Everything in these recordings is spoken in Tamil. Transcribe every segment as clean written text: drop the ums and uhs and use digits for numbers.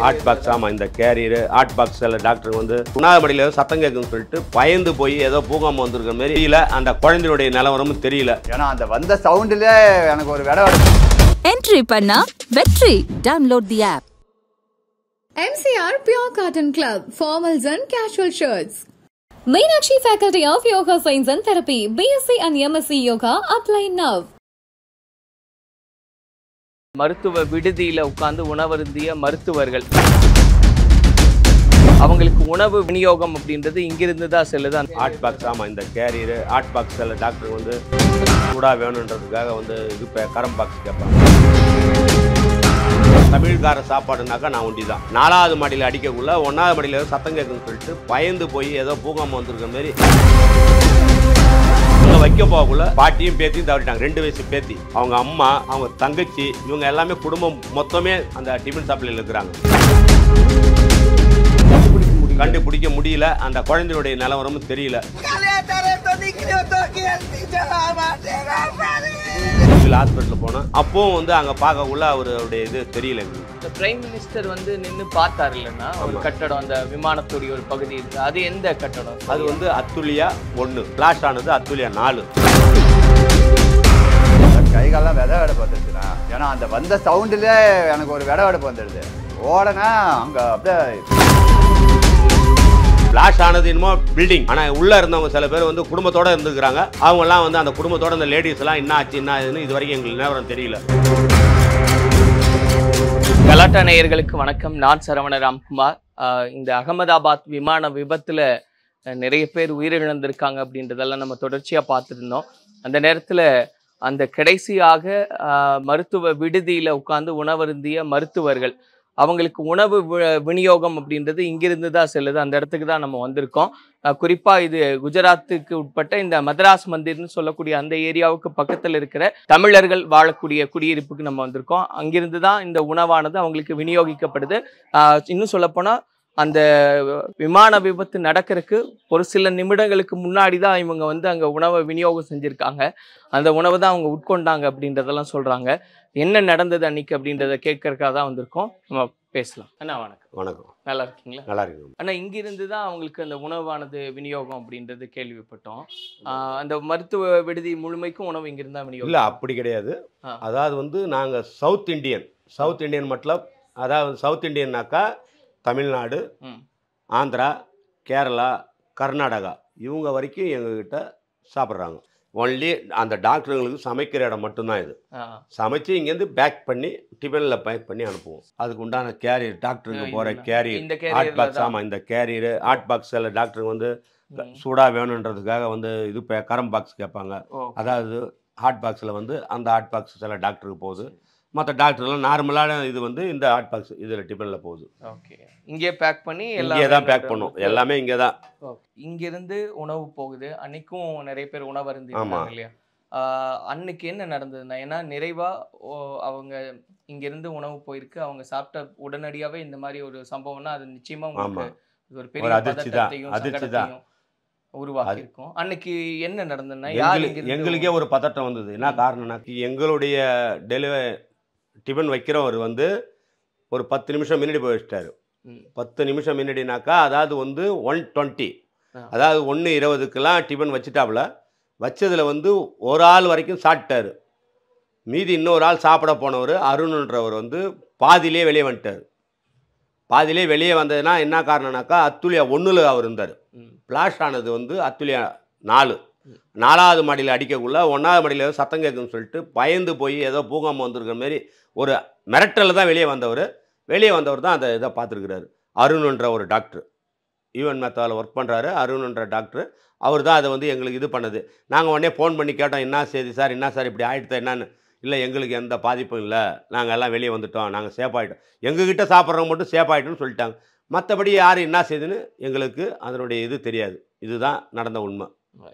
Hot box. ஆமாம், இந்த கேரியர் ஹாட் பாக்ஸில் டாக்டர் வந்து உணாத மடியில் சத்தம் கேட்குன்னு சொல்லிட்டு பயந்து போய் ஏதோ பூகாமல் வந்திருக்கிற மாதிரி தெரியல. அந்த குழந்தையுடைய நிலவரமும் தெரியல. ஏன்னா அந்த வந்த சவுண்டில் எனக்கு ஒரு விட என்ட்ரி பண்ணா வெற்றி. Download the app. MCR Pure Cotton Club, formals and casual shirts. Meenakshi Faculty of Yoga Science and Therapy, BSc and MSc Yoga, apply now. மருத்துவ விடுதியில உட்கார்ந்து உணவருந்திய மருத்துவர்கள் அவங்களுக்கு உணவு விநியோகம் அப்படின்றது இங்கிருந்து தான் செல்லுது. Hot box. ஆமாம், இந்த கேரியர் ஹாட் பாக்ஸில் டாக்டர் வந்து சூடாக வேணுன்றதுக்காக வந்து இது கரம் பாக்ஸ் கேட்பாங்க. தமிழ்கார சாப்பாடுனாக்கா நான் ஒண்டி தான். 4வது மாடியில் அடிக்கக்குள்ள 1வது மாடியில் ஏதோ சத்தம் கேட்குன்னு சொல்லிட்டு பயந்து போய் ஏதோ பூகாமல் வந்திருக்கிற மாதிரி வைக்க போகக்குள்ள பாட்டியும் பேத்தியும் தவறிட்டாங்க. 2 வயசு பேத்தி, அவங்க அம்மா, அவங்க தங்கச்சி, இவங்க எல்லாமே குடும்பம் மொத்தமே அந்த டிஃபன் சாப்பிட்ல இருக்கிறாங்க. கண்டுபிடிக்க முடியல. அந்த குழந்தையுடைய நிலவரமும் தெரியல. ஹாஸ்பிட்டல் போனோம். அப்பவும் வந்து அங்க பார்க்கக்குள்ள அவருடைய இது தெரியல. இந்த பிரைம் மினிஸ்டர் வந்து நின்று பார்த்தாரு இல்லைன்னா ஒரு கட்டடம், அந்த விமானத்துடைய ஒரு பகுதி இருக்கு. அது எந்த கட்டடம்? அது வந்து அத்துலியா 1, பிளாஷ் ஆனது அத்துலியா 4. கைகாலெல்லாம் விட பார்த்துருச்சுண்ணா. ஏன்னா அந்த வந்த சவுண்டில் எனக்கு ஒரு விட வந்துடுது. ஓடனா அங்கே அப்படியே பிளாஷ் ஆனது என்னமோ பில்டிங். ஆனால் உள்ளே இருந்தவங்க சில பேர் வந்து குடும்பத்தோடு இருந்துக்கிறாங்க. அவங்கெல்லாம் வந்து அந்த குடும்பத்தோட இந்த லேடிஸ் எல்லாம் என்ன ஆச்சு என்ன ஆகுதுன்னு இது வரைக்கும் எங்களுக்கு நிலவரம் தெரியல. கலாட்டா நேயர்களுக்கு வணக்கம். நான் சரவண ராம்குமார். இந்த அகமதாபாத் விமான விபத்தில் நிறைய பேர் உயிரிழந்திருக்காங்க அப்படின்றதெல்லாம் நம்ம தொடர்ச்சியாக பார்த்துருந்தோம். அந்த நேரத்தில் அந்த கடைசியாக மருத்துவ விடுதியில் உட்கார்ந்து உணவருந்திய மருத்துவர்கள் அவங்களுக்கு உணவு விநியோகம் அப்படின்றது இங்கிருந்து தான் செல்லுது. அந்த இடத்துக்கு தான் நம்ம வந்திருக்கோம். குறிப்பாக இது குஜராத்துக்கு உட்பட்ட இந்த மதராஸ் மந்திர்னு சொல்லக்கூடிய அந்த ஏரியாவுக்கு பக்கத்தில் இருக்கிற தமிழர்கள் வாழக்கூடிய குடியிருப்புக்கு நம்ம வந்திருக்கோம். அங்கிருந்து தான் இந்த உணவானது அவங்களுக்கு விநியோகிக்கப்படுது. இன்னும் சொல்லப்போனால் அந்த விமான விபத்து நடக்கிறதுக்கு ஒரு சில நிமிடங்களுக்கு முன்னாடி தான் இவங்க வந்து அங்கே உணவை விநியோகம் செஞ்சுருக்காங்க. அந்த உணவை தான் அவங்க உட்கொண்டாங்க அப்படின்றதெல்லாம் சொல்கிறாங்க. என்ன நடந்தது அன்னைக்கு அப்படின்றத கேட்கறதுக்காக தான் வந்திருக்கோம். நம்ம பேசலாம். அண்ணா வணக்கம். வணக்கம். நல்லா இருக்கீங்களா? நல்லா இருக்கு. ஆனால் இங்கிருந்து தான் அவங்களுக்கு அந்த உணவானது விநியோகம் அப்படின்றது கேள்விப்பட்டோம். அந்த மருத்துவ விடுதி முழுமைக்கும் உணவு இங்கிருந்து தான் விநியோகம்? இல்லை, அப்படி கிடையாது. அதாவது வந்து நாங்கள் சவுத் இண்டியன் மட்டும், அதாவது சவுத் இண்டியன்னாக்கா தமிழ்நாடு, ஆந்திரா, கேரளா, கர்நாடகா இவங்க வரைக்கும் எங்ககிட்ட சாப்பிட்றாங்க. ஒன்லி அந்த டாக்டருங்களுக்கு சமைக்கிற இடம் மட்டும்தான் இது. சமைச்சு இங்கேருந்து பேக் பண்ணி டிஃபனில் பேக் பண்ணி அனுப்புவோம். அதுக்கு உண்டான கேரியர், டாக்டருக்கு போகிற கேரியர் ஹாட் பாக்ஸ். ஆமாம், இந்த கேரியர் ஹாட் பாக்ஸில் டாக்டருக்கு வந்து சூடாக வேணுன்றதுக்காக வந்து இது கரம் பாக்ஸ் கேட்பாங்க. அதாவது ஹாட் பாக்ஸில் வந்து அந்த ஹாட் பாக்ஸ் சில டாக்டருக்கு போகுது. மற்ற டாக்டர்லாம் நார்மலான இது வந்து இந்த ஹாட் பாக்ஸ் இதில் டிஃபனில் போகுது. ஓகே, இங்கே பேக் பண்ணி இங்கே தான் பேக் பண்ணும். எல்லாமே இங்கே தான். இங்கிருந்து உணவு போகுது. அன்னைக்கும் நிறைய பேர் உணவு இருந்துருக்காங்க இல்லையா? அன்னைக்கு என்ன நடந்ததுன்னா, ஏன்னா நிறைவா அவங்க இங்கிருந்து உணவு போயிருக்கு, அவங்க சாப்பிட்ட உடனடியாவே இந்த மாதிரி ஒரு சம்பவம்னா அது நிச்சயமா உங்களுக்கு ஒரு பெரிய பதட்டத்தையும் உருவாக்கி இருக்கும். அன்னைக்கு என்ன நடந்ததுன்னா, எங்களுக்கே ஒரு பதட்டம் வந்தது. என்ன காரணம்னா, எங்களுடைய டிஃபன் வைக்கிறவர் வந்து ஒரு 10 நிமிஷம் முன்னாடி போய் வச்சிட்டாரு. 10 நிமிஷம் முன்னாடினாக்கா அதாவது வந்து 1:20, அதாவது 1:20க்கெல்லாம் டிஃபன் வச்சுட்டாப்புல. வச்சதில் வந்து ஒரு ஆள் வரைக்கும் சாப்பிட்டாரு. மீதி இன்னொரு ஆள் சாப்பிட போனவர் அருண்ன்றவர் வந்து பாதியிலே வெளியே வந்துட்டார். பாதியிலே வெளியே வந்ததுன்னா என்ன காரணம்னாக்கா, அத்துலியா 1ல் அவர் இருந்தார். பிளாஷ் ஆனது வந்து அத்துலியா 4. 4வது மாடியில் அடிக்கக்குள்ள 1வது மாடியில் ஏதோ சத்தம் கேட்குன்னு சொல்லிட்டு பயந்து போய் ஏதோ பூகாமல் வந்திருக்கிற மாதிரி ஒரு மிரட்டலில் தான் வெளியே வந்தவர் தான் அந்த இதை பார்த்துருக்கிறாரு. அருண்ன்ற ஒரு டாக்டர், ஈவன் மெத்தாவில் ஒர்க் பண்ணுறாரு. அருண்ன்ற டாக்டர் அவர் தான் அதை வந்து எங்களுக்கு இது பண்ணது. நாங்கள் உடனே ஃபோன் பண்ணி கேட்டோம், என்ன செய்தி சார், என்ன சார் இப்படி ஆகிடுதா என்னன்னு. இல்லை, எங்களுக்கு எந்த பாதிப்பும் இல்லை, நாங்கள் எல்லாம் வெளியே வந்துட்டோம், நாங்கள் சேஃப் ஆகிட்டோம், எங்ககிட்ட சாப்பிட்றவங்க மட்டும் சேஃப் ஆகிட்டோன்னு சொல்லிட்டாங்க. மற்றபடி யார் என்ன செய்யுதுன்னு எங்களுக்கு அதனுடைய இது தெரியாது. இதுதான் நடந்த உண்மை.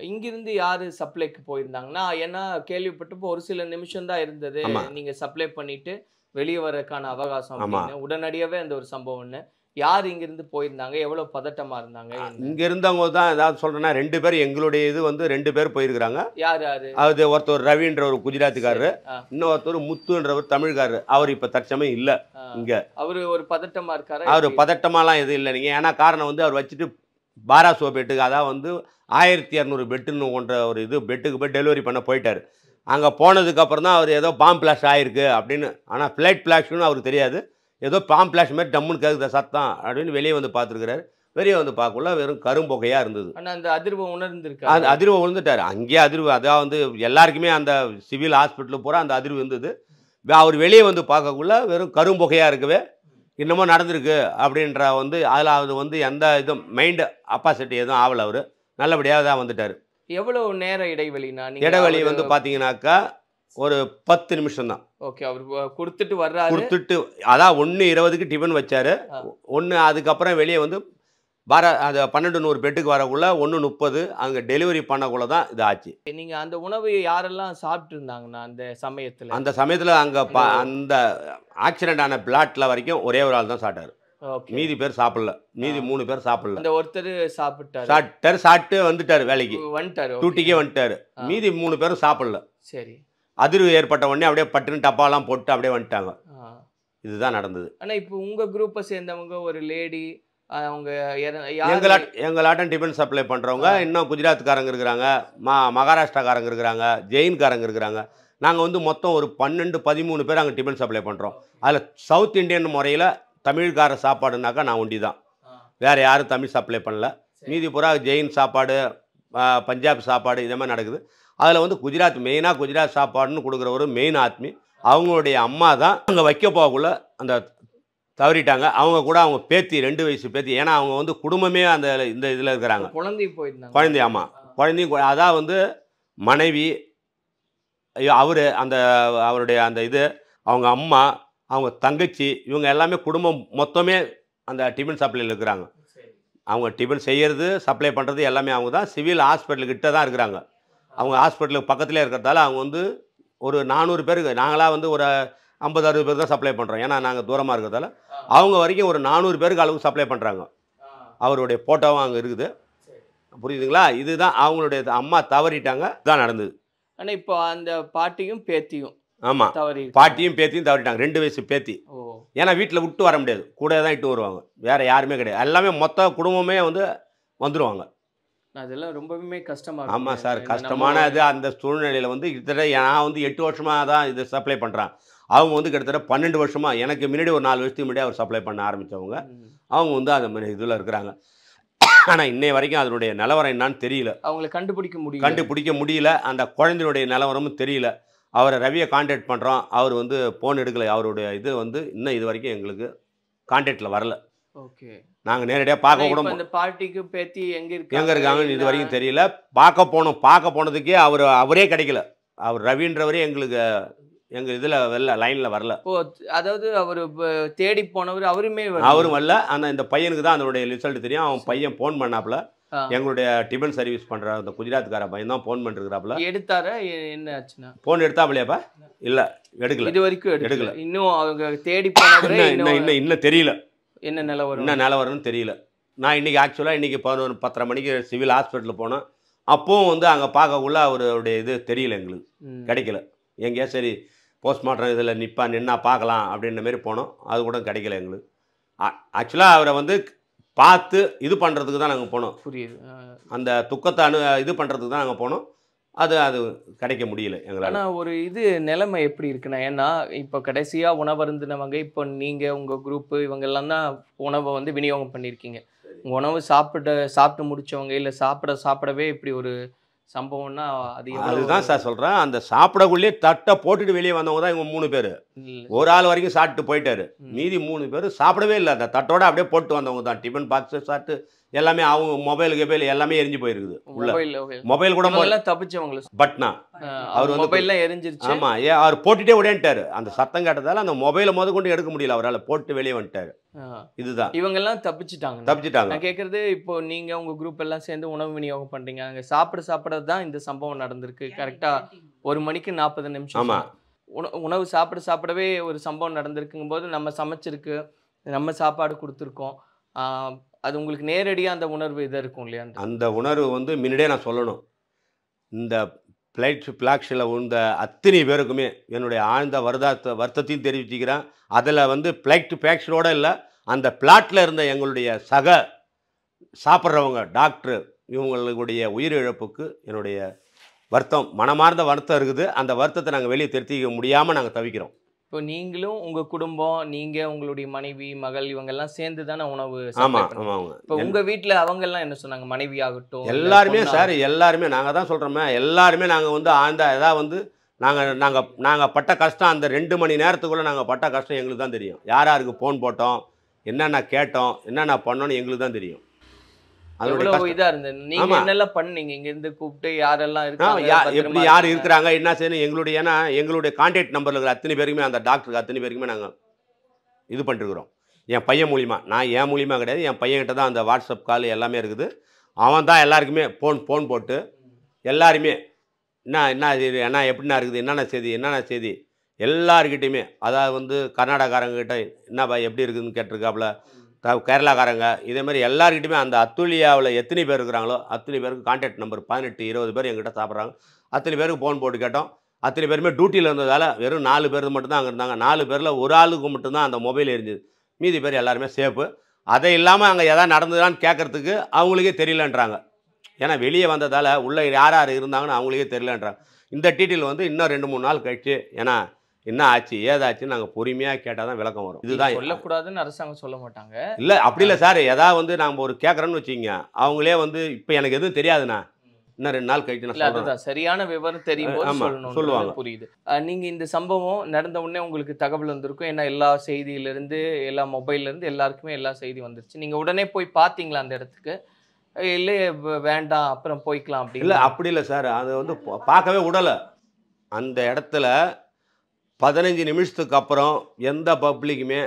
இங்கிருந்து யாரு சப்ளைக்கு போயிருந்தாங்கன்னா, ஏன்னா கேள்விப்பட்டப்போ ஒரு சில நிமிஷம் தான் இருந்தது நீங்க சப்ளை பண்ணிட்டு வெளியே வரக்கான அவகாசம். உடனடியாவே அந்த ஒரு சம்பவம்னு யார் இங்கிருந்து போயிருந்தாங்க, எவ்வளவு பதட்டமா இருந்தாங்க? இங்க இருந்தவங்க தான் ஏதாவது சொல்றேன்னா 2 பேர் எங்களுடைய இது வந்து 2 பேர் போயிருக்கிறாங்க. யார் யாரு? அது ஒருத்தர் ரவின்ற ஒரு குஜராத்துக்காரரு, ஆ. இன்னொருத்தர் முத்துன்றவர் தமிழ்காரரு. அவர் இப்ப தற்சமயம் இல்ல இங்க. அவரு ஒரு பதட்டமா இருக்காரா? அவர் பதட்டமாலாம் எதுவும் இல்லை நீங்க. ஏன்னா காரணம் வந்து அவர் வச்சுட்டு பாராசோ பெட்டுக்கு, அதான் வந்து 1200 பெட்டுன்னு கொண்ட ஒரு இது பெட்டுக்கு போய் டெலிவரி பண்ண போயிட்டாரு. அங்கே போனதுக்கு அப்புறம் தான் அவர் ஏதோ பாம் பிளாஸ்ட் ஆயிருக்கு அப்படின்னு. ஆனால் ஃப்ளைட் பிளாஸ்ட்னு அவருக்கு தெரியாது. ஏதோ பாம் பிளாஸ்ட் மாதிரி டம்முன்னு கேட்குத சத்தம் அப்படின்னு வெளியே வந்து பார்த்துருக்கிறாரு. வெளியே வந்து பார்க்கல வெறும் கரும்பொகையாக இருந்தது. ஆனா அந்த அதிர்வு உணர்ந்திருக்காரு. அது அதிர்வு விழுந்துட்டார் அங்கேயே. அதிர்வு அதான் வந்து எல்லாருக்குமே அந்த சிவில் ஹாஸ்பிட்டலுக்கு போகிற அந்த அதிர்வு இருந்தது. அவர் வெளியே வந்து பார்க்கக்குள்ள வெறும் கரும்பொகையாக இருக்கவே இன்னமும் நடந்திருக்கு அப்படின்ற வந்து அதில் அது வந்து எந்த இதுவும் மைண்டு அப்பாசிட்டி எதுவும் ஆகலை. அவர் நல்லபடியாக தான் வந்துட்டார். எவ்வளவு நேர இடைவெளினா? இடைவெளி வந்து பார்த்தீங்கன்னாக்கா ஒரு 10 நிமிஷம் தான். ஓகே, அவர் கொடுத்துட்டு வர்றாரு. கொடுத்துட்டு அதான் 1:20க்கு டிஃபன் வச்சாரு. அதுக்கப்புறம் வெளியே வந்து அது 1200 பெட்டுக்கு வரக்குள்ள 1:30 அங்கே டெலிவரி பண்ணக்குள்ள தான் இது ஆச்சு. நீங்க அந்த உணவு யாரெல்லாம் சாப்பிட்டு இருந்தாங்கண்ணா அந்த சமயத்துல? அந்த சமயத்தில் அங்கே அந்த ஆக்சிடென்ட் ஆன பிளாட்ல வரைக்கும் ஒரே ஒரு ஆள் தான் சாப்பிட்டாரு. மீதி பேர் சாப்பிடல. மீதி 3 பேர் சாப்பிடல. அந்த ஒருத்தர் சாப்பிட்டு வந்துட்டாரு, வேலைக்கு வந்துட்டாரு, டூட்டிக்கே வந்துட்டாரு. மீதி 3 பேரும் சாப்பிடல. சரி. அதிர்வு ஏற்பட்ட உடனே அப்படியே பட்டுன்னு டப்பாலாம் போட்டு அப்படியே வந்துட்டாங்க. இதுதான் நடந்தது. ஆனா இப்போ உங்க குரூப்பை சேர்ந்தவங்க ஒரு லேடி, அவங்க எங்களாட்டம் டிஃபன் சப்ளை பண்ணுறவங்க இன்னும் குஜராத்காரங்க இருக்கிறாங்க, மகாராஷ்டிராக்காரங்க இருக்கிறாங்க, ஜெயின்காரங்க இருக்கிறாங்க. நாங்கள் வந்து மொத்தம் ஒரு 12-13 பேர் அங்கே டிஃபன் சப்ளை பண்ணுறோம். அதில் சவுத் இந்தியன் முறையில் தமிழ்கார சாப்பாடுனாக்கா நான் ஒண்டி தான். வேறு யாரும் தமிழ் சப்ளை பண்ணல. மீதி பூரா ஜெயின் சாப்பாடு, பஞ்சாப் சாப்பாடு இதே மாதிரி நடக்குது. அதில் வந்து குஜராத் மெயினாக குஜராத் சாப்பாடுன்னு கொடுக்குற ஒரு மெயின் ஆத்மி அவங்களுடைய அம்மா தான் அங்கே வைக்க போகக்குள்ள அந்த தவறிட்டாங்க. அவங்க கூட அவங்க பேத்தி 2 வயசு பேத்தி. ஏன்னா அவங்க வந்து குடும்பமே அந்த இந்த இதில் இருக்கிறாங்க. குழந்தை ஆமாம், குழந்தையும் அதான் வந்து மனைவி, அவர் அந்த அவருடைய அந்த இது, அவங்க அம்மா, அவங்க தங்கச்சி, இவங்க எல்லாமே குடும்பம் மொத்தமே அந்த டிஃபன் சப்ளையில் இருக்கிறாங்க. அவங்க டிஃபன் செய்கிறது சப்ளை பண்ணுறது எல்லாமே அவங்க தான். சிவில் ஹாஸ்பிட்டலுக்கிட்ட தான் இருக்கிறாங்க. அவங்க ஹாஸ்பிட்டலுக்கு பக்கத்துலேயே இருக்கிறதால அவங்க வந்து ஒரு 400 பேருக்கு, நாங்களாக வந்து ஒரு 50-60 பேர் தான் சப்ளை பண்ணுறோம். ஏன்னா நாங்கள் தூரமாக இருக்கிறதால அவங்க வரைக்கும் ஒரு 400 பேருக்கு அளவுக்கு சப்ளை பண்ணுறாங்க. அவருடைய ஃபோட்டோவும் அங்கே இருக்குது. புரியுதுங்களா? இதுதான் அவங்களுடைய அம்மா தவறிட்டாங்க, தான் நடந்தது. ஆனால் இப்போ அந்த பாட்டியும் பேத்தியும் ஆமாம், பாட்டியும் பேத்தியும் தவறிட்டாங்க. 2 வயசு பேத்தி. ஏன்னா வீட்டில் விட்டு வர முடியாது, கூட தான் இட்டு வருவாங்க. வேறு யாருமே கிடையாது. எல்லாமே மொத்த குடும்பமே வந்து வந்துடுவாங்க. அதெல்லாம் ரொம்பவுமே கஷ்டமாக. ஆமாம் சார், கஷ்டமான இது. அந்த சூழ்நிலையில் வந்து கிட்டத்தட்ட நான் வந்து 8 வருஷமாக தான் இது சப்ளை பண்ணுறேன். அவங்க வந்து கிட்டத்தட்ட 12 வருஷமாக, எனக்கு முன்னாடி ஒரு 4 வருஷத்துக்கு முன்னாடி அவர் சப்ளை பண்ண ஆரம்பித்தவங்க. அவங்க வந்து அந்த மாதிரி இதில் இருக்கிறாங்க. ஆனால் இன்னை வரைக்கும் அதனுடைய நிலவரம் என்னான்னு தெரியல. அவங்களை கண்டுபிடிக்க முடியல. அந்த குழந்தையுடைய நிலவரமும் தெரியல. அவரை ரவியை கான்டாக்ட் பண்ணுறோம், அவர் வந்து ஃபோன் எடுக்கலை. அவருடைய இது வந்து இன்னும் இது வரைக்கும் எங்களுக்கு கான்டாக்டில் வரல. ஓகே, நாங்கள் நேரடியாக பார்க்க கூட அந்த பாட்டிக்கு பேத்தி எங்கே இருக்காங்கன்னு இது வரைக்கும் தெரியல. பார்க்க போனதுக்கே அவரே கிடைக்கல. அவர் ரவின்றவரே எங்களுக்கு எங்கள் இதில் லைனில் வரல. அதாவது அவர் தேடி போனவர் அவரும் வரல. ஆனால் இந்த பையனுக்கு தான் அதனுடைய ரிசல்ட் தெரியும். அவன் பையன் ஃபோன் பண்ணாப்புல, எங்களுடைய டிஃபன் சர்வீஸ் பண்ணுற அந்த குஜராத்கார பையன் தான் ஃபோன் பண்ணிருக்கிறாப்புல. எடுத்தாரா? என்ன ஆச்சுன்னா ஃபோன் எடுத்தாப்புலையாப்பா? இல்லை, எடுக்கல. இது வரைக்கும் எடுக்கல. இன்னும் அவங்க தேடி போனவரே இன்னும் தெரியல என்ன நிலவரம்னு தெரியல. நான் இன்றைக்கி ஆக்சுவலாக இன்றைக்கி 11-10:30 மணிக்கு சிவில் ஹாஸ்பிட்டலில் போனோம். அப்போவும் வந்து அங்கே பார்க்கக்குள்ள அவருடைய இது தெரியல, எங்களுக்கு கிடைக்கல. எங்கேயா சரி போஸ்ட்மார்ட்டம் இதில் நின்னா பார்க்கலாம் அப்படின்ற மாரி போனோம். அது கூட கிடைக்கல எங்களுக்கு. ஆக்சுவலாக அவரை வந்து பார்த்து இது பண்ணுறதுக்கு தான் நாங்கள் போனோம். புரியுது. அந்த துக்கத்தை இது பண்ணுறதுக்கு தான் நாங்கள் போனோம். அது கிடைக்க முடியல எங்களால். ஆனால் ஒரு இது நிலைமை எப்படி இருக்குண்ணா? ஏன்னா இப்போ கடைசியாக உணவருந்தினவங்க, இப்போ நீங்கள் உங்கள் குரூப்பு இவங்கெல்லாம் தான் உணவை வந்து விநியோகம் பண்ணியிருக்கீங்க. உங்கள் உணவு சாப்பிட்டு முடித்தவங்க இல்லை சாப்பிடவே இப்படி ஒரு சம்பவம்னா அதுதான் சார் சொல்கிறேன். அந்த சாப்பிடக்குள்ளேயே தட்டை போட்டுட்டு வெளியே வந்தவங்க தான் இவங்க 3 பேர். ஒரு ஆள் வரைக்கும் சாப்பிட்டு போயிட்டாரு. மீதி 3 பேர் சாப்பிடவே இல்லை. அந்த தட்டோட அப்படியே போட்டு வந்தவங்க தான். டிஃபன் பாக்ஸு சாப்பிட்டு எல்லாமே அவங்க மொபைல் எல்லாமே எரிஞ்சு போயிருக்குது. மொபைல் கூட தப்பிச்சவங்க பட்னா அவர் வந்து மொபைல்லாம் எரிஞ்சிருச்சு. ஆமாம், அவர் போட்டுட்டே உடையன்ட்டாரு. அந்த சத்தம் கேட்டதால அந்த மொபைலை கொண்டு எடுக்க முடியல அவரால். போட்டு வெளியே வந்துட்டாரு. இதுதான் இவங்கெல்லாம் தப்பிச்சிட்டாங்க. நான் கேட்கறது, இப்போ நீங்க உங்க குரூப் எல்லாம் சேர்ந்து உணவு விநியோகம் பண்றீங்க. அங்கே சாப்பிட தான் இந்த சம்பவம் நடந்திருக்கு. கரெக்டா 1 மணிக்கு 40 நிமிஷம். ஆமாம், உணவு சாப்பிடவே ஒரு சம்பவம் நடந்திருக்குங்கும் போது நம்ம சமைச்சிருக்கு, நம்ம சாப்பாடு கொடுத்துருக்கோம். அது உங்களுக்கு நேரடியாக அந்த உணர்வு இது இருக்கும் இல்லையா? அந்த உணர்வு வந்து முன்னாடியே நான் சொல்லணும். இந்த ஃப்ளாக்ஷில் உந்த அத்தனை பேருக்குமே என்னுடைய ஆழ்ந்த வருத்தத்தையும் தெரிவிச்சுக்கிறேன். அதில் வந்து ஃப்ளாக்ஷனோடு இல்லை, அந்த பிளாட்டில் இருந்த எங்களுடைய சக சாப்பிட்றவங்க டாக்டரு இவங்களுடைய உயிரிழப்புக்கு என்னுடைய வருத்தம், மனமார்ந்த வருத்தம் இருக்குது. அந்த வருத்தத்தை நாங்கள் வெளியே தெரிவிக்க முடியாமல் நாங்கள் தவிக்கிறோம். இப்போ நீங்களும் உங்கள் குடும்பம், நீங்கள் உங்களுடைய மனைவி மகள் இவங்கெல்லாம் சேர்ந்து தானே உணவு? ஆமாம் ஆமாங்க. இப்போ உங்கள் வீட்டில் அவங்கெல்லாம் என்ன சொன்னாங்க? மனைவி ஆகட்டும் எல்லாருமே சார், எல்லாருமே நாங்கள் தான் சொல்கிறோமே, எல்லாருமே நாங்கள் வந்து ஆழ்ந்த ஏதாவது வந்து நாங்கள் பட்ட கஷ்டம், அந்த 2 மணி நேரத்துக்குள்ளே நாங்கள் பட்ட கஷ்டம் எங்களுக்கு தான் தெரியும். யாருக்கு ஃபோன் போட்டோம், என்னென்ன கேட்டோம், என்னென்ன பண்ணோன்னு எங்களுக்கு தான் தெரியும். அவ்வளவு இதா இருந்தது. நீங்க என்னெல்லாம் பண்ணீங்க? இங்க இருந்து கூப்பிட்டு யாரெல்லாம் இருக்காங்க, எப்படி யார் இருக்கிறாங்க, என்ன செய்யணும், எங்களுடைய ஏன்னா எங்களுடைய கான்டாக்ட் நம்பரில் இருக்கிற அத்தனை பேருக்குமே, அந்த டாக்டருக்கு அத்தனை பேருக்குமே நாங்கள் இது பண்ணிருக்கிறோம். என் பையன் மூலிமா, நான் என் மூலிமா கிடையாது, என் பையன்கிட்ட தான் அந்த வாட்ஸ்அப் கால் எல்லாமே இருக்குது. அவன் தான் எல்லாருக்குமே ஃபோன் போட்டு எல்லாருமே என்ன எப்படின்னா இருக்குது, என்னென்ன செய்தி எல்லாருக்கிட்டையுமே, அதாவது வந்து கர்நாடகாரங்கிட்ட என்னப்பா எப்படி இருக்குதுன்னு கேட்டிருக்காப்புல, கேரளாக்காரங்க, இதேமாதிரி எல்லாருக்கிட்டையுமே அந்த அத்துலியாவில் எத்தனை பேர் இருக்கிறாங்களோ அத்தனை பேருக்கு கான்டாக்ட் நம்பர் 18-20 பேர் எங்கிட்ட சாப்பிட்றாங்க. அத்தனை பேருக்கு ஃபோன் போட்டு கேட்டோம். அத்தனை பேருமே டியூட்டியில் இருந்ததால் வெறும் 4 பேர் மட்டும்தான் அங்கே இருந்தாங்க. 4 பேரில் ஒரு ஆளுக்கு மட்டும்தான் அந்த மொபைல் எரிஞ்சுது. மீதி பேர் எல்லாருமே சேஃபு. அதை இல்லாமல் அங்கே எதாவது நடந்ததான்னு கேட்குறதுக்கு அவங்களுக்கே தெரியலன்றாங்க. ஏன்னா வெளியே வந்ததால் உள்ளே யார் இருந்தாங்கன்னு அவங்களுக்கே தெரியலன்றாங்க. இந்த டீட்டெயில் வந்து இன்னும் 2-3 நாள் கழிச்சு, ஏன்னா என்ன ஆச்சு ஏதாச்சுன்னு நாங்கள் பொறுமையாக கேட்டால் தான் விளக்கம் வரும். இதுதான் சொல்லக்கூடாதுன்னு அரசாங்கம் சொல்ல மாட்டாங்க. இல்லை அப்படி இல்லை சார், ஏதாவது வந்து நாங்கள் ஒரு கேட்குறோன்னு வச்சுக்கிங்க, அவங்களே வந்து இப்போ எனக்கு எதுவும் தெரியாதுண்ணா, இன்னும் 2 நாள் கழிச்சு நான் அதுதான் சரியான விவரம் தெரியும் போது சொல்லுவாங்க. புரியுது. நீங்க இந்த சம்பவம் நடந்த உடனே உங்களுக்கு தகவல் வந்திருக்கும். ஏன்னா எல்லா செய்தியிலிருந்து, எல்லா மொபைல்லேருந்து எல்லாருக்குமே எல்லா செய்தி வந்துருச்சு. நீங்க உடனே போய் பார்த்தீங்களா அந்த இடத்துக்கு? இல்லை வேண்டாம் அப்புறம் போய்க்கலாம் அப்படி? இல்லை அப்படி இல்லை சார், அது வந்து பார்க்கவே விடலை. அந்த இடத்துல 15 நிமிஷத்துக்கு அப்புறம் எந்த பப்ளிக்குமே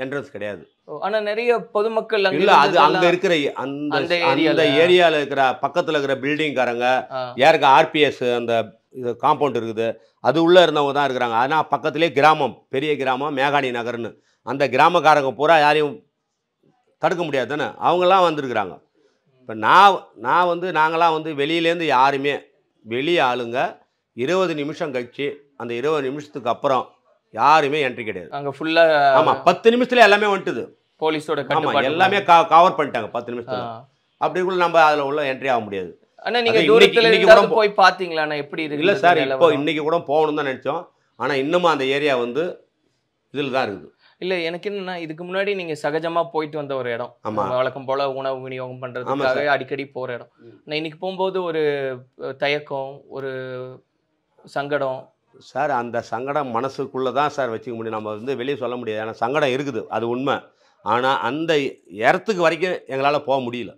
என்ட்ரன்ஸ் கிடையாது. ஆனால் நிறைய பொதுமக்கள் இல்லை, அது அங்கே இருக்கிற அந்த ஏரியாவில் இருக்கிற பக்கத்தில் இருக்கிற பில்டிங்காரங்க, யாருக்கு ஆர்பிஎஸ் அந்த இது காம்பவுண்ட் இருக்குது, அது உள்ளே இருந்தவங்க தான் இருக்கிறாங்க. ஆனால் பக்கத்துலேயே கிராமம், பெரிய கிராமம் மேகாணி நகர்னு, அந்த கிராமக்காரங்க பூரா யாரையும் தடுக்க முடியாது தானே, அவங்களாம் வந்திருக்கிறாங்க. இப்போ நான் வந்து நாங்களாம் வந்து வெளியிலேருந்து யாருமே, வெளியே ஆளுங்க 20 நிமிஷம் கழிச்சு, அந்த 20 நிமிஷத்துக்கு அப்புறம் யாருமே என்ட்ரி கிடையாது அங்கே ஃபுல்லாக. ஆமாம், 10 நிமிஷத்துல எல்லாமே வந்துட்டுது போலீஸோட. ஆமாம், எல்லாமே கவர் பண்ணிட்டாங்க 10 நிமிஷத்துல. அப்படிக்குள்ள நம்ம அதில் உள்ள என்ட்ரி ஆக முடியாது. ஆனால் நீங்கள் தூரத்தில் கூட போய் பார்த்தீங்களா எப்படி இருக்கு? இல்லை சார், இப்போ இன்னைக்கு கூட போகணும்னு தான் நினச்சோம். ஆனால் இன்னமும் அந்த ஏரியா வந்து இதில் தான் இருக்குது. இல்லை எனக்கு என்னன்னா, இதுக்கு முன்னாடி நீங்கள் சகஜமாக போயிட்டு வந்த ஒரு இடம், வழக்கம் போல் உணவு விநியோகம் பண்ணுறதுக்காக அடிக்கடி போகிற இடம். நான் இன்னைக்கு போகும்போது ஒரு தயக்கம், ஒரு சங்கடம் சார். அந்த சங்கடம் மனசுக்குள்ளே தான் சார் வச்சுக்க முடியும், நம்ம வந்து வெளியே சொல்ல முடியாது. ஆனால் சங்கடம் இருக்குது, அது உண்மை. ஆனால் அந்த இடத்துக்கு வரைக்கும் எங்களால் போக முடியல.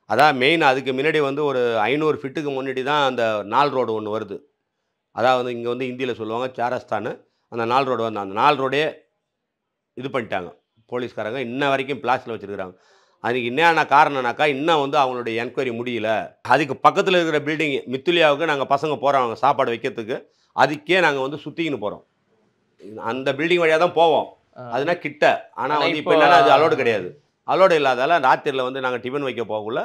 அதான் மெயின். அதுக்கு முன்னாடி வந்து ஒரு 500 ஃபீட்டுக்கு முன்னாடி தான் அந்த 4 ரோடு ஒன்று வருது. அதாவது இங்கே வந்து ஹிந்தியில் சொல்லுவாங்க சாரஸ்தானு. அந்த 4 ரோடு வந்து அந்த 4 ரோடே இது பண்ணிட்டாங்க போலீஸ்காரங்க. இன்ன வரைக்கும் பிளாஸ்டில் வச்சுருக்குறாங்க. அதுக்கு என்னென்ன காரணம்னாக்கா, இன்னும் வந்து அவங்களுடைய என்கொயரி முடியல. அதுக்கு பக்கத்தில் இருக்கிற பில்டிங் மித்துலியாவுக்கு நாங்கள் பசங்க போகிறோம் சாப்பாடு வைக்கிறதுக்கு, அதுக்கே நாங்கள் வந்து சுற்றிக்கின்னு போகிறோம். அந்த பில்டிங் வழியாக தான் போவோம், அதுனா கிட்ட. ஆனால் வந்து இப்போ என்னென்னா அது அலோடு கிடையாது. அலோடு இல்லாதால ராத்திரியில் வந்து நாங்கள் டிஃபன் வைக்க போகக்குள்ள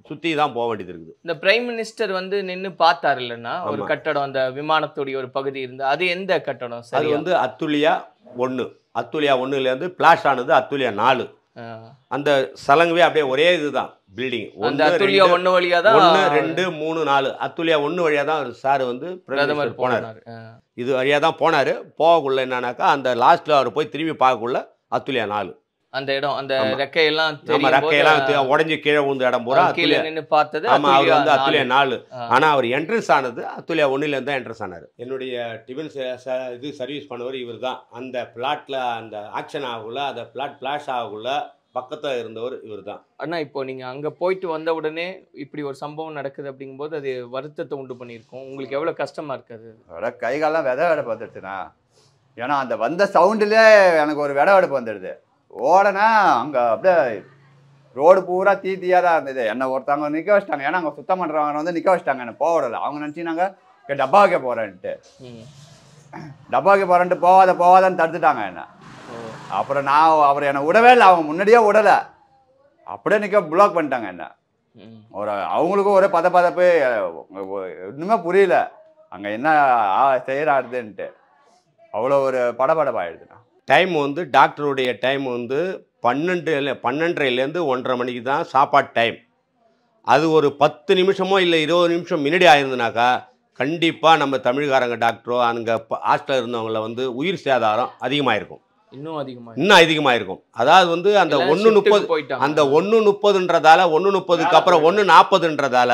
சுற்றி தான் போக வேண்டியது இருக்குது. இந்த பிரைம் மினிஸ்டர் வந்து நின்று பார்த்தார் இல்லைன்னா, ஒரு கட்டடம், அந்த விமானத்துடைய ஒரு பகுதி இருந்து, அது எந்த கட்டடம்? அது வந்து அத்துலியா 1. அத்துலியா 1லேருந்து பிளாஷ் ஆனது அத்துலியா 4. அந்த சலங்குவே அப்படியே ஒரே இதுதான் பில்டிங். 1 வழியா தான் 1 2 3 4 அத்துலியா 1 வழியாக தான் சார் வந்து பிரதமர் போனார். இது வழியாக தான் போனார். போகக்குள்ள என்னன்னாக்கா, அந்த லாஸ்ட்டில் அவர் போய் திரும்பி பார்க்கக்குள்ள அத்துலியா 4 அந்த இடம், அந்த ரெக்கையெல்லாம் உடஞ்சி கீழே விழுந்த இடம் பூரா கீழே நின்று பார்த்தது. ஆமா, அவர் வந்து அத்துலியா 4. ஆனா அவர் என்ட்ரன்ஸ் ஆனது அத்துலியா 1லேருந்து தான் என்ட்ரன்ஸ் ஆனார். என்னுடைய டிஃபன் இது சர்வீஸ் பண்ணவர் இவர் தான். அந்த பிளாட்ல அந்த ஆக்ஷன் ஆகக்குள்ள, அந்த பிளாட் பிளாஷ் ஆகக்குள்ள பக்கத்தில் இருந்தவர் இவர் தான். ஆனால் இப்போ நீங்கள் அங்கே போயிட்டு வந்த உடனே இப்படி ஒரு சம்பவம் நடக்குது அப்படிங்கும்போது அது வருத்தத்தை உண்டு பண்ணியிருக்கோம். உங்களுக்கு எவ்வளோ கஷ்டமாக இருக்குது? அதோட கைகாலெலாம் விதை வெடப்பு வந்துடுச்சுண்ணா. ஏன்னா அந்த வந்த சவுண்டுலேயே எனக்கு ஒரு விதை வெடப்பு வந்துடுது. ஓடனா அங்கே அப்படியே ரோடு பூரா தீயாக தான் இருந்தது. என்னை ஒருத்தவங்க நிற்க வச்சிட்டாங்க. ஏன்னா அங்கே சுத்தம் பண்ணுறவங்க வந்து நிற்க வச்சிட்டாங்க, என்னை போக விடலை. அவங்க நினச்சினாங்க டப்பாவுக்கே போகிறேன்ட்டு, டப்பாவுக்கு போகிறேன்ட்டு போகாதான்னு தடுத்துட்டாங்க என்ன. அப்புறம் அவர் என்னை விடவே இல்லை, அவங்க முன்னாடியே விடலை, அப்படியே நிற்க பிளாக் பண்ணிட்டாங்க என்ன. அவங்களுக்கும் ஒரே பதப்பதப்பு, இன்னுமே புரியல அங்கே என்ன செய்யறாருதுன்ட்டு. அவ்வளோ ஒரு படபடப்பாயிடுதுண்ணா. டைம் வந்து டாக்டருடைய டைம் வந்து 12:30லேருந்து 1:30 மணிக்கு தான் சாப்பாடு டைம். அது ஒரு 10 நிமிஷமோ இல்லை 20 நிமிஷம் முன்னாடி ஆயிருந்துனாக்கா கண்டிப்பாக நம்ம தமிழ்காரங்க டாக்டரோ அங்கே ஹாஸ்டலில் இருந்தவங்கள வந்து உயிர் சேதாரம் அதிகமாக இருக்கும், இன்னும் அதிகமாக இருக்கும். அதாவது வந்து அந்த 1:30 அந்த 1:30ன்றதால 1:30க்கு அப்புறம் 1:40ன்றதால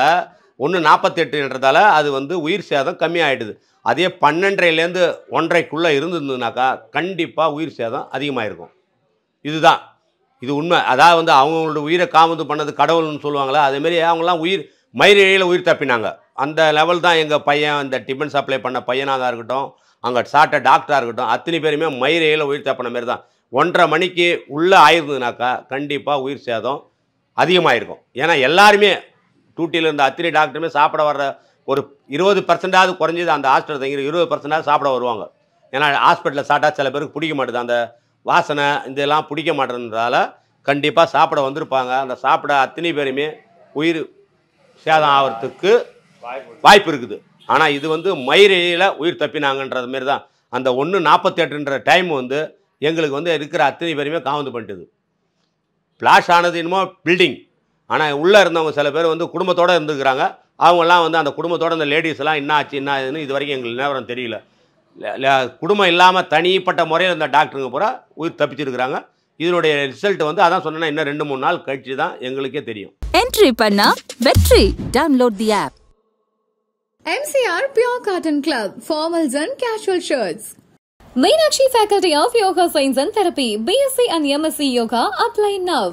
1:48ன்றதால அது வந்து உயிர் சேதம் கம்மியாகிடுது. அதே 12:30லேருந்து 1:30க்குள்ளே இருந்திருந்ததுனாக்கா கண்டிப்பாக உயிர் சேதம் அதிகமாக இருக்கும். இதுதான் இது உண்மை. அதாவது வந்து அவங்களோட உயிரை காமந்து பண்ணது கடவுள்னு சொல்லுவாங்களா, அதேமாரி அவங்களாம் மயிரிழையில் உயிர் தப்பினாங்க. அந்த லெவல் தான் எங்கள் பையன், அந்த டிஃபன் சப்ளை பண்ண பையனாக இருக்கட்டும், அங்கே சாப்பிட்ட டாக்டராக இருக்கட்டும், அத்தனை பேருமே மயிரிழையில் உயிர் தப்பின மாரி தான். 1:30 மணிக்கு உள்ளே ஆயிருந்ததுனாக்கா கண்டிப்பாக உயிர் சேதம் அதிகமாக இருக்கும். ஏன்னா எல்லாருமே டியூட்டியில் இருந்த அத்தனை டாக்டருமே சாப்பிட வர்ற ஒரு 20% குறைஞ்சது அந்த ஹாஸ்டல் தங்கிற 20% சாப்பிட வருவாங்க. ஏன்னா ஹாஸ்பிட்டலில் சாப்பிட்டா சில பேருக்கு பிடிக்க மாட்டேது, அந்த வாசனை இதெல்லாம் பிடிக்க மாட்டேன்றதால கண்டிப்பாக சாப்பிட வந்திருப்பாங்க. அந்த சாப்பிட அத்தனை பேருமே உயிர் சேதம் ஆகிறதுக்கு வாய்ப்பு இருக்குது. ஆனால் இது வந்து மயிரிழையில் உயிர் தப்பினாங்கன்றது மாரி தான். அந்த 1:48ன்ற டைம் வந்து எங்களுக்கு வந்து இருக்கிற அத்தனை பேருமே காவந்து பண்ணிட்டுது. ஃப்ளாஷ் ஆனது என்னமோ பில்டிங், ஆனால் உள்ளே இருந்தவங்க சில பேர் வந்து குடும்பத்தோடு இருந்துக்கிறாங்க. அவங்கெல்லாம் வந்து அந்த குடும்பத்தோடு அந்த லேடிஸ்லாம் என்ன ஆச்சு என்ன ஆகுதுன்னு இது வரைக்கும் எங்களுக்கு நிலவரம் தெரியல. குடும்பம் இல்லாமல் தனிப்பட்ட முறையில் இருந்த டாக்டருங்க பூரா உயிர் தப்பிச்சிருக்கிறாங்க. இதனுடைய ரிசல்ட் வந்து அதான் சொன்னேன்னா இன்னும் 2-3 நாள் கழிச்சு தான் எங்களுக்கே தெரியும். என்ட்ரி பண்ணா வெற்றி. Download the app. MCR Pure Cotton Club, formals and casual shirts. Meenakshi Faculty of Yoga Science and Therapy, BSc and MSc Yoga, apply now.